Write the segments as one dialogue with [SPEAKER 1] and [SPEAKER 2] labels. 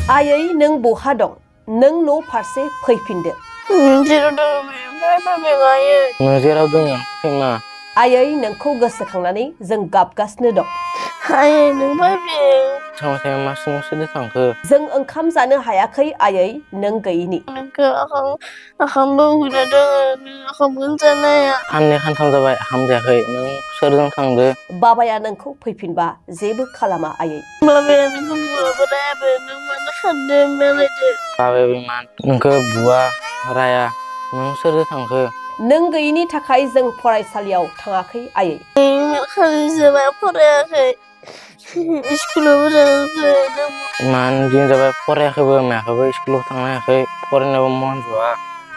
[SPEAKER 1] आयै नों बहा दं? नों न' फारसे फैफिनदो।
[SPEAKER 2] जेराव दङ फैमा।
[SPEAKER 1] आयै नोंखौ गोसोखांनानै जों गाबगासिनो दं।
[SPEAKER 2] मासिनो थांखो।
[SPEAKER 1] जों ओंखाम जानो हायाखै आयै नों गैयिनि।
[SPEAKER 2] खाननै खानथाम जाबाय ओंखाम जायाखै नों सोरजों थांदो?
[SPEAKER 1] बाबाया नोंखौ फैफिनबा जेबो खालामा आयै।
[SPEAKER 2] बाबाया नोंखौ बुवा राया नों सोरजों थांखो?
[SPEAKER 1] नों गैयिनि थाखाय जों फरायसालियाव थाङाखै आयै।
[SPEAKER 2] दिन जाबाय फरायाखैबो मायाखैबो स्कुलाव थांनो हायाखै फरायनायावबो मन ज'आ।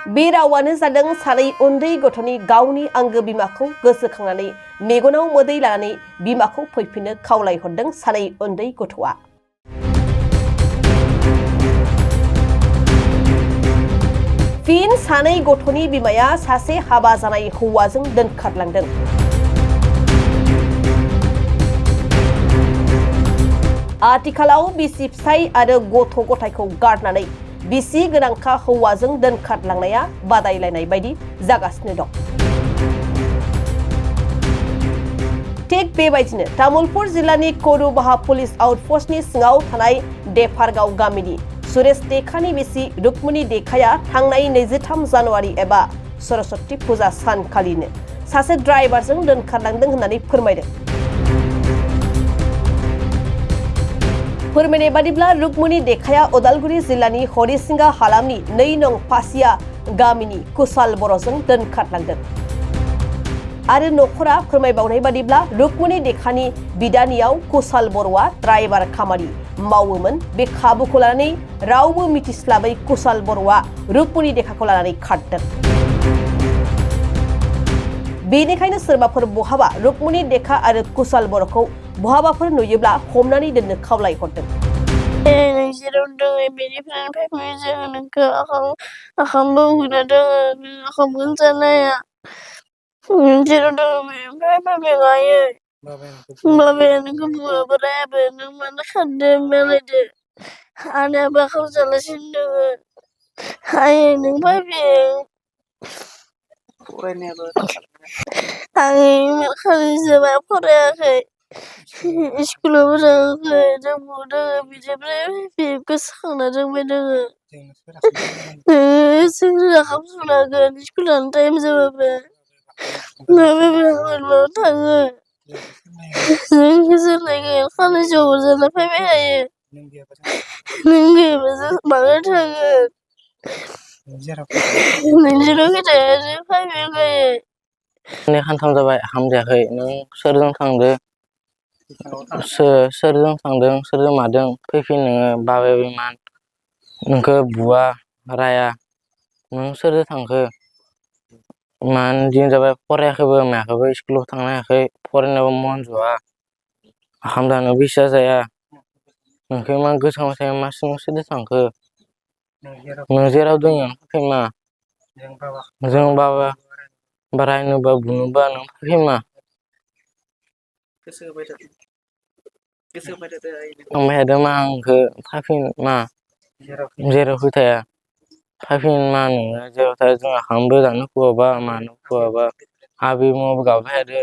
[SPEAKER 1] बे रावानो जादों सानै उन्दै गथ'नि गावनि आंगो बिमाखौ गोसोखांनानै मेगनाव मोदै लानानै बिमाखौ फैफिननो खावलायहरदों सानै उन्दै गथ'आ। फिन सानै गथ'नि बिमाया सासे हाबा जानाय हौवाजों दोनखारलांदों। आथिखालाव बिसि फिसाय आरो गथ' गथायखौ गारनानै बिसि गोनांखा हौवाजों दोनखारलांनाया बादायलायनाय बायदि जागासिनो दं। थिग बेबायदिनो तामुलपुर जिल्लानि करुबाहा पुलिस आउटपस्टनि सिङाव थानाय देफारगाव गामिनि सुरेश देखानि बिसि रुक्मिणी देखाया थांनाय 23 जानुवारि एबा सरस्वती फुजा सानखालिनो सासे ड्राइभारजों दोनखारलांदों होननानै फोरमायदों। फोरमायनाय बादिब्ला रुक्मिणी देखाया उदालगुरि जिल्लानि हरिसिंगा हालामनि 2 नं पासिया गामिनि कुशाल बर'जों दोनखारलांदों। आरो न'खरा फोरमायबावनाय बादिब्ला रुक्मिणी देखानि बिदानियाव कुशाल बर'आ ड्राइभार खामानि मावोमोन। बे खाबुखौ लानानै रावबो मिथिस्लाबै कुशाल बर'आ रुक्मिणी देखाखौ लानानै खारदों। बेनिखायनो सोरबाफोर बहाबा रुक्मिणी देखा आरो कुशाल बर'खौ बहाबाफोर नुयोब्ला हमनानै दोननो खावलायहरदों।
[SPEAKER 2] फरायाखै स्कुलाव गोसोखांना दोंबाय दोङो। स्कुलानो टाइम जाबाबो थाङो। कलेजाव जाना फैबाय थायो। नों गैयाबा जों माला थाङो? खानथाम जाबाय ओंखाम जायाखै नों सोरजों थांदो? सोरजों थांदों सोरजों मादों फैफिन नोङो बाबाया इमान नोंखौ बुवा राया नों सोरजों थांखो? दिन जाबाय फरायाखैबो मायाखैबो स्कुलाव थांनो हायाखै फरायनायावबो मन ज'आ ओंखाम जानोबो इसा जाया नोंखौ इमान गोसोखांबाय थायो मासिनो सोरजों थांखो? नों जेराव दङ फैमा। जों बाबा रायनोबा बुनोबा नों फैमा। आंखौ फैफिन मा जेराव फैथाया फैफिन मा नोङो जेराव थाया जों ओंखामबो जानो खुवाबा मानो खुवाबा आबै मोनाबो गाबबाय थादो